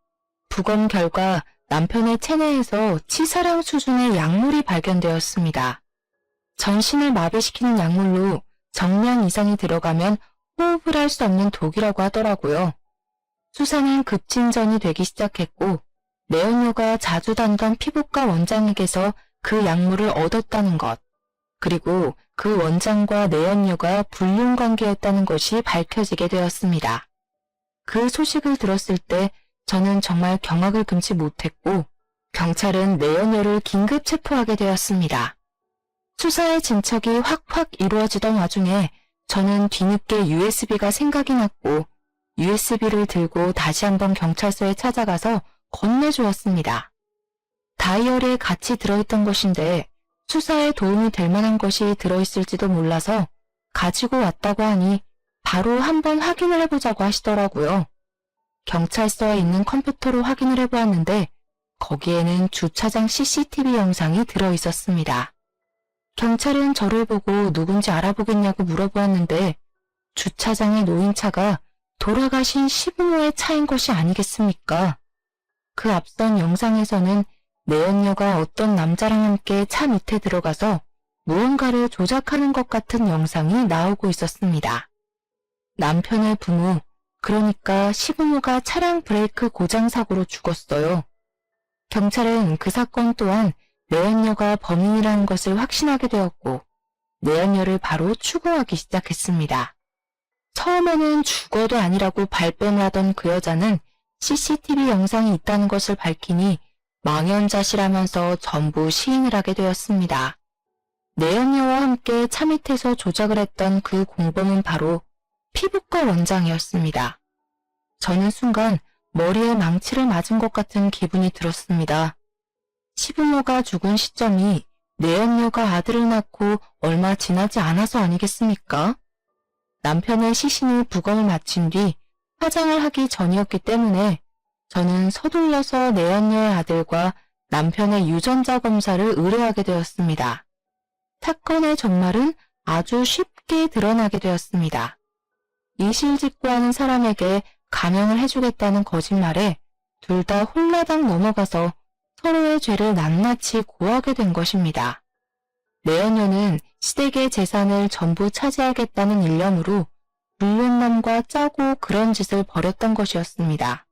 부검 결과 남편의 체내에서 치사량 수준의 약물이 발견되었습니다. 전신을 마비시키는 약물로 정량 이상이 들어가면 호흡을 할 수 없는 독이라고 하더라고요. 수사는 급진전이 되기 시작했고 내연녀가 자주 다니던 피부과 원장에게서 그 약물을 얻었다는 것, 그리고 그 원장과 내연녀가 불륜 관계였다는 것이 밝혀지게 되었습니다. 그 소식을 들었을 때 저는 정말 경악을 금치 못했고 경찰은 내연녀를 긴급 체포하게 되었습니다. 수사의 진척이 확확 이루어지던 와중에 저는 뒤늦게 USB가 생각이 났고 USB를 들고 다시 한번 경찰서에 찾아가서 건네주었습니다. 다이어리에 같이 들어있던 것인데 수사에 도움이 될 만한 것이 들어있을지도 몰라서 가지고 왔다고 하니 바로 한번 확인을 해보자고 하시더라고요. 경찰서에 있는 컴퓨터로 확인을 해보았는데 거기에는 주차장 CCTV 영상이 들어있었습니다. 경찰은 저를 보고 누군지 알아보겠냐고 물어보았는데 주차장에 놓인 차가 돌아가신 시부모의 차인 것이 아니겠습니까? 그 앞선 영상에서는 내연녀가 어떤 남자랑 함께 차 밑에 들어가서 무언가를 조작하는 것 같은 영상이 나오고 있었습니다. 남편의 부모, 그러니까 시부모가 차량 브레이크 고장 사고로 죽었어요. 경찰은 그 사건 또한 내연녀가 범인이라는 것을 확신하게 되었고 내연녀를 바로 추궁하기 시작했습니다. 처음에는 죽어도 아니라고 발뺌을 하던 그 여자는 CCTV 영상이 있다는 것을 밝히니 망연자실하면서 전부 시인을 하게 되었습니다. 내연녀와 함께 차 밑에서 조작을 했던 그 공범은 바로 피부과 원장이었습니다. 저는 순간 머리에 망치를 맞은 것 같은 기분이 들었습니다. 시부모가 죽은 시점이 내연녀가 아들을 낳고 얼마 지나지 않아서 아니겠습니까? 남편의 시신이 부검을 마친 뒤 화장을 하기 전이었기 때문에 저는 서둘러서 내연녀의 아들과 남편의 유전자 검사를 의뢰하게 되었습니다. 사건의 전말은 아주 쉽게 드러나게 되었습니다. 이실직고하는 사람에게 감형을 해주겠다는 거짓말에 둘 다 홀라당 넘어가서 서로의 죄를 낱낱이 고하게 된 것입니다. 내연녀는 시댁의 재산을 전부 차지하겠다는 일념으로 불륜남과 짜고 그런 짓을 벌였던 것이었습니다.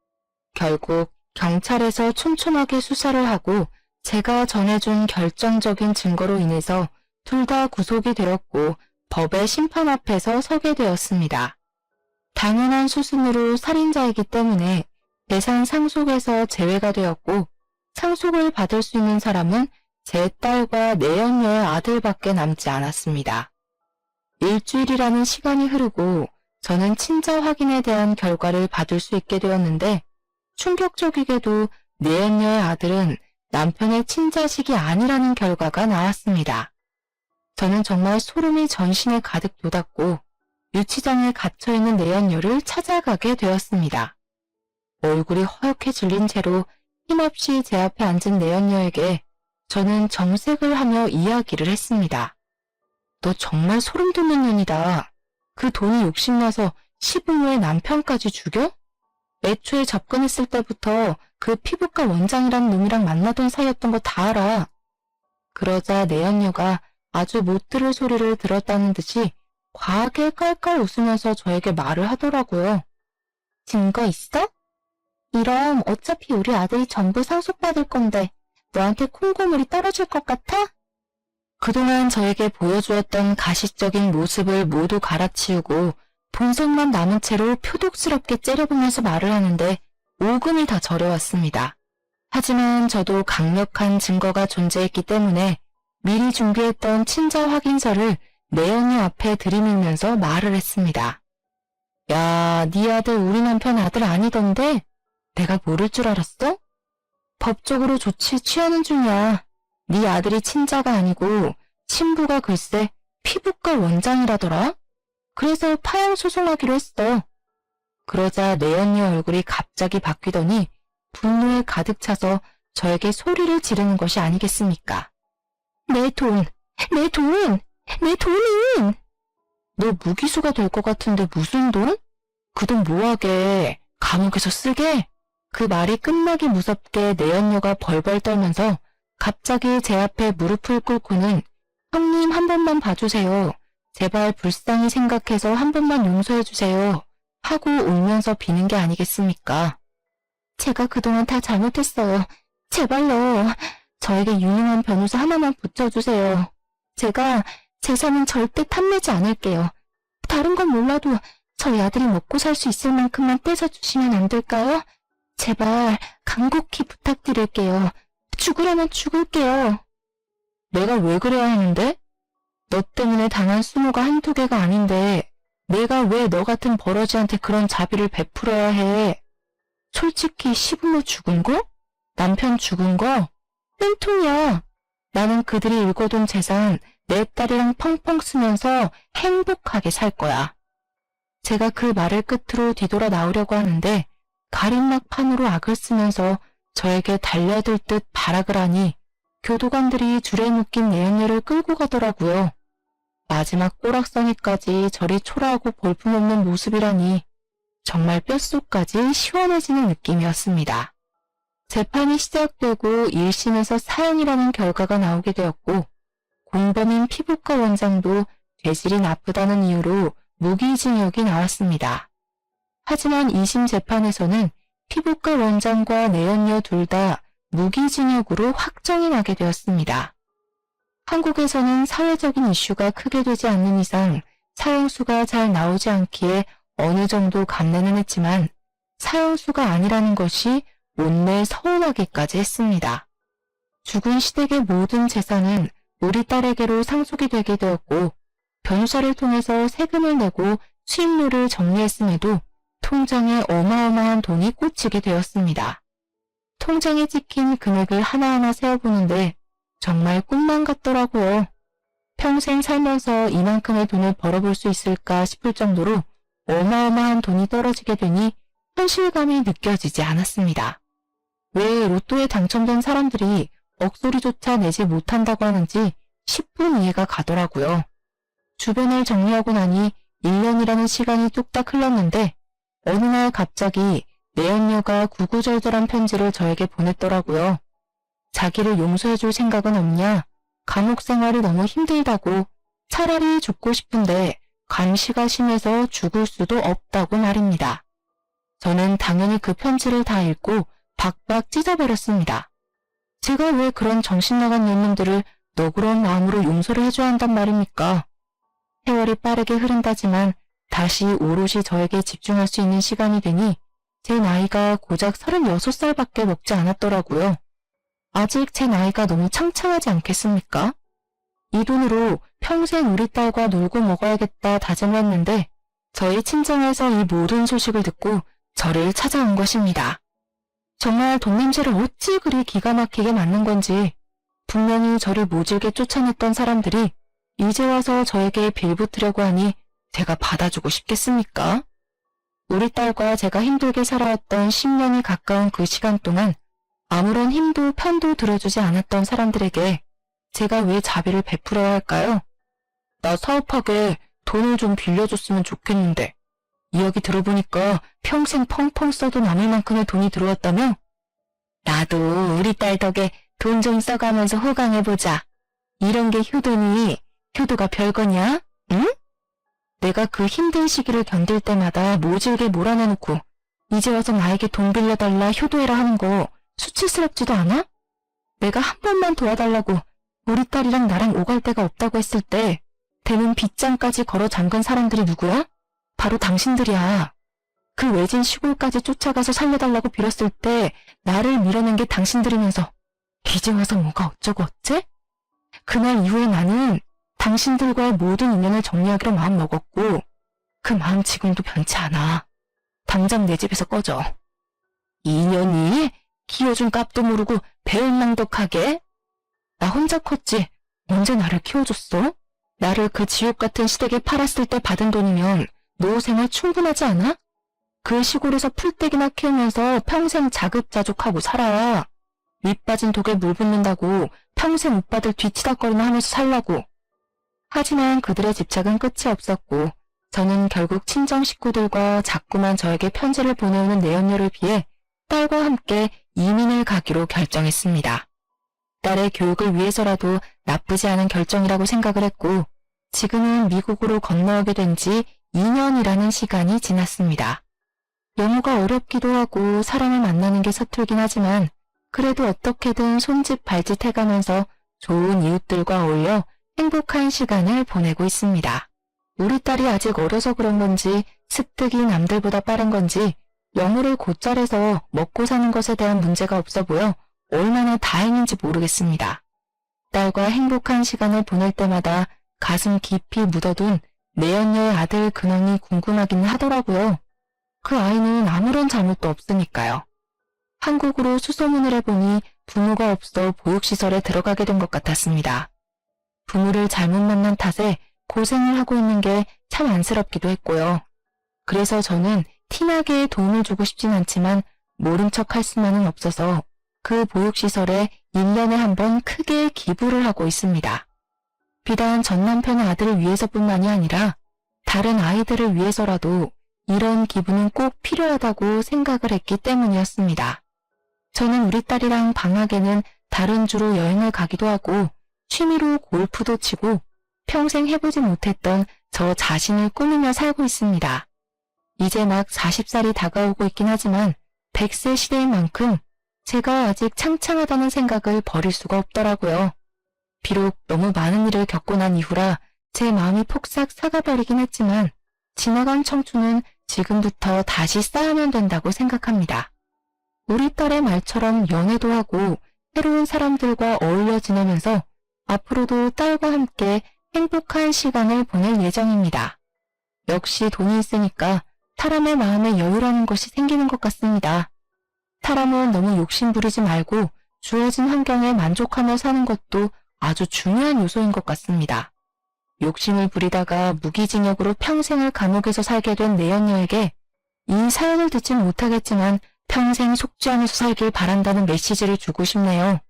결국 경찰에서 촘촘하게 수사를 하고 제가 전해준 결정적인 증거로 인해서 둘 다 구속이 되었고 법의 심판 앞에서 서게 되었습니다. 당연한 수순으로 살인자이기 때문에 재산 상속에서 제외가 되었고 상속을 받을 수 있는 사람은 제 딸과 내연녀의 아들밖에 남지 않았습니다. 일주일이라는 시간이 흐르고 저는 친자 확인에 대한 결과를 받을 수 있게 되었는데 충격적이게도 내연녀의 아들은 남편의 친자식이 아니라는 결과가 나왔습니다. 저는 정말 소름이 전신에 가득 돋았고 유치장에 갇혀있는 내연녀를 찾아가게 되었습니다. 얼굴이 허옇게 질린 채로 힘없이 제 앞에 앉은 내연녀에게 저는 정색을 하며 이야기를 했습니다. 너 정말 소름 돋는 년이다. 그 돈이 욕심나서 시분 후에 남편까지 죽여? 애초에 접근했을 때부터 그 피부과 원장이란 놈이랑 만나던 사이였던 거 다 알아. 그러자 내연녀가 아주 못 들을 소리를 들었다는 듯이 과하게 깔깔 웃으면서 저에게 말을 하더라고요. 증거 있어? 이럼 어차피 우리 아들이 전부 상속받을 건데 너한테 콩고물이 떨어질 것 같아? 그동안 저에게 보여주었던 가식적인 모습을 모두 갈아치우고 본성만 남은 채로 표독스럽게 째려보면서 말을 하는데 오금이 다 저려왔습니다. 하지만 저도 강력한 증거가 존재했기 때문에 미리 준비했던 친자 확인서를 내연녀 앞에 들이밀면서 말을 했습니다. 야, 네 아들 우리 남편 아들 아니던데? 내가 모를 줄 알았어? 법적으로 조치 취하는 중이야. 네 아들이 친자가 아니고 친부가 글쎄 피부과 원장이라더라. 그래서 파양 소송하기로 했어. 그러자 내연녀 얼굴이 갑자기 바뀌더니 분노에 가득 차서 저에게 소리를 지르는 것이 아니겠습니까? 내 돈! 내 돈! 내 돈은! 너 무기수가 될 것 같은데 무슨 돈? 그 돈 뭐하게? 감옥에서 쓰게? 그 말이 끝나기 무섭게 내연녀가 벌벌 떨면서 갑자기 제 앞에 무릎을 꿇고는 형님 한 번만 봐주세요. 제발 불쌍히 생각해서 한 번만 용서해주세요. 하고 울면서 비는 게 아니겠습니까? 제가 그동안 다 잘못했어요. 제발요. 저에게 유능한 변호사 하나만 붙여주세요. 제가 재산은 절대 탐내지 않을게요. 다른 건 몰라도 저희 아들이 먹고 살 수 있을 만큼만 떼서주시면 안 될까요? 제발 간곡히 부탁드릴게요. 죽으라면 죽을게요. 내가 왜 그래야 하는데? 너 때문에 당한 수모가 한두 개가 아닌데 내가 왜 너 같은 버러지한테 그런 자비를 베풀어야 해? 솔직히 시부모 죽은 거? 남편 죽은 거? 땡통이야. 나는 그들이 읽어둔 재산 내 딸이랑 펑펑 쓰면서 행복하게 살 거야. 제가 그 말을 끝으로 뒤돌아 나오려고 하는데 가림막 판으로 악을 쓰면서 저에게 달려들 듯 발악을 하니 교도관들이 줄에 묶인 내연녀를 끌고 가더라고요. 마지막 꼬락서니까지 저리 초라하고 볼품없는 모습이라니 정말 뼛속까지 시원해지는 느낌이었습니다. 재판이 시작되고 1심에서 사형이라는 결과가 나오게 되었고 공범인 피부과 원장도 죄질이 나쁘다는 이유로 무기징역이 나왔습니다. 하지만 2심 재판에서는 피부과 원장과 내연녀 둘 다 무기징역으로 확정이 나게 되었습니다. 한국에서는 사회적인 이슈가 크게 되지 않는 이상 사형수가 잘 나오지 않기에 어느 정도 감내는 했지만 사형수가 아니라는 것이 못내 서운하기까지 했습니다. 죽은 시댁의 모든 재산은 우리 딸에게로 상속이 되게 되었고 변호사를 통해서 세금을 내고 수입료를 정리했음에도 통장에 어마어마한 돈이 꽂히게 되었습니다. 통장에 찍힌 금액을 하나하나 세어보는데 정말 꿈만 같더라고요. 평생 살면서 이만큼의 돈을 벌어볼 수 있을까 싶을 정도로 어마어마한 돈이 떨어지게 되니 현실감이 느껴지지 않았습니다. 왜 로또에 당첨된 사람들이 억소리조차 내지 못한다고 하는지 10분 이해가 가더라고요. 주변을 정리하고 나니 1년이라는 시간이 뚝딱 흘렀는데 어느 날 갑자기 내연녀가 구구절절한 편지를 저에게 보냈더라고요. 자기를 용서해줄 생각은 없냐? 감옥 생활이 너무 힘들다고 차라리 죽고 싶은데 감시가 심해서 죽을 수도 없다고 말입니다. 저는 당연히 그 편지를 다 읽고 박박 찢어버렸습니다. 제가 왜 그런 정신나간 놈들을 너그러운 마음으로 용서를 해줘야 한단 말입니까? 세월이 빠르게 흐른다지만 다시 오롯이 저에게 집중할 수 있는 시간이 되니 제 나이가 고작 36살밖에 먹지 않았더라고요. 아직 제 나이가 너무 창창하지 않겠습니까? 이 돈으로 평생 우리 딸과 놀고 먹어야겠다 다짐했는데 저희 친정에서 이 모든 소식을 듣고 저를 찾아온 것입니다. 정말 돈 냄새를 어찌 그리 기가 막히게 맡는 건지 분명히 저를 모질게 쫓아냈던 사람들이 이제 와서 저에게 빌붙으려고 하니 제가 받아주고 싶겠습니까? 우리 딸과 제가 힘들게 살아왔던 10년이 가까운 그 시간 동안 아무런 힘도 편도 들어주지 않았던 사람들에게 제가 왜 자비를 베풀어야 할까요? 나 사업하게 돈을 좀 빌려줬으면 좋겠는데 이야기 들어보니까 평생 펑펑 써도 남을 만큼의 돈이 들어왔다며? 나도 우리 딸 덕에 돈 좀 써가면서 호강해보자. 이런 게 효도니 효도가 별거냐? 응? 내가 그 힘든 시기를 견딜 때마다 모질게 몰아내놓고 이제 와서 나에게 돈 빌려달라 효도해라 하는 거 수치스럽지도 않아? 내가 한 번만 도와달라고 우리 딸이랑 나랑 오갈 데가 없다고 했을 때 대문 빗장까지 걸어 잠근 사람들이 누구야? 바로 당신들이야. 그 외진 시골까지 쫓아가서 살려달라고 빌었을 때 나를 밀어낸 게 당신들이면서 이제 와서 뭐가 어쩌고 어째? 그날 이후에 나는 당신들과의 모든 인연을 정리하기로 마음먹었고 그 마음 지금도 변치 않아. 당장 내 집에서 꺼져. 인연이? 키워준 값도 모르고 배은망덕하게? 나 혼자 컸지 언제 나를 키워줬어? 나를 그 지옥 같은 시댁에 팔았을 때 받은 돈이면 노후 생활 충분하지 않아? 그 시골에서 풀떼기나 키우면서 평생 자급자족하고 살아. 밑 빠진 독에 물 붓는다고 평생 오빠들 뒤치다거리나 하면서 살라고. 하지만 그들의 집착은 끝이 없었고 저는 결국 친정 식구들과 자꾸만 저에게 편지를 보내오는 내연녀를 피해 딸과 함께 이민을 가기로 결정했습니다. 딸의 교육을 위해서라도 나쁘지 않은 결정이라고 생각을 했고 지금은 미국으로 건너오게 된 지 2년이라는 시간이 지났습니다. 영어가 어렵기도 하고 사람을 만나는 게 서툴긴 하지만 그래도 어떻게든 손짓 발짓 해가면서 좋은 이웃들과 어울려 행복한 시간을 보내고 있습니다. 우리 딸이 아직 어려서 그런 건지 습득이 남들보다 빠른 건지 영어를 곧잘해서 먹고 사는 것에 대한 문제가 없어 보여 얼마나 다행인지 모르겠습니다. 딸과 행복한 시간을 보낼 때마다 가슴 깊이 묻어둔 내연녀의 아들 근황이 궁금하기는 하더라고요. 그 아이는 아무런 잘못도 없으니까요. 한국으로 수소문을 해보니 부모가 없어 보육시설에 들어가게 된 것 같았습니다. 부모를 잘못 만난 탓에 고생을 하고 있는 게 참 안쓰럽기도 했고요. 그래서 저는 티나게 도움을 주고 싶진 않지만 모른 척 할 수만은 없어서 그 보육시설에 1년에 한 번 크게 기부를 하고 있습니다. 비단 전 남편의 아들을 위해서뿐만이 아니라 다른 아이들을 위해서라도 이런 기부는 꼭 필요하다고 생각을 했기 때문이었습니다. 저는 우리 딸이랑 방학에는 다른 주로 여행을 가기도 하고 취미로 골프도 치고 평생 해보지 못했던 저 자신을 꾸미며 살고 있습니다. 이제 막 40살이 다가오고 있긴 하지만 100세 시대인 만큼 제가 아직 창창하다는 생각을 버릴 수가 없더라고요. 비록 너무 많은 일을 겪고 난 이후라 제 마음이 폭삭 사가버리긴 했지만 지나간 청춘은 지금부터 다시 쌓으면 된다고 생각합니다. 우리 딸의 말처럼 연애도 하고 새로운 사람들과 어울려 지내면서 앞으로도 딸과 함께 행복한 시간을 보낼 예정입니다. 역시 돈이 있으니까 사람의 마음에 여유라는 것이 생기는 것 같습니다. 사람은 너무 욕심 부리지 말고 주어진 환경에 만족하며 사는 것도 아주 중요한 요소인 것 같습니다. 욕심을 부리다가 무기징역으로 평생을 감옥에서 살게 된 내연녀에게 이 사연을 듣진 못하겠지만 평생 속죄하면서 살길 바란다는 메시지를 주고 싶네요.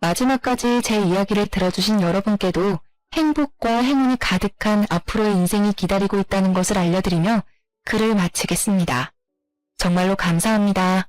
마지막까지 제 이야기를 들어주신 여러분께도 행복과 행운이 가득한 앞으로의 인생이 기다리고 있다는 것을 알려드리며 글을 마치겠습니다. 정말로 감사합니다.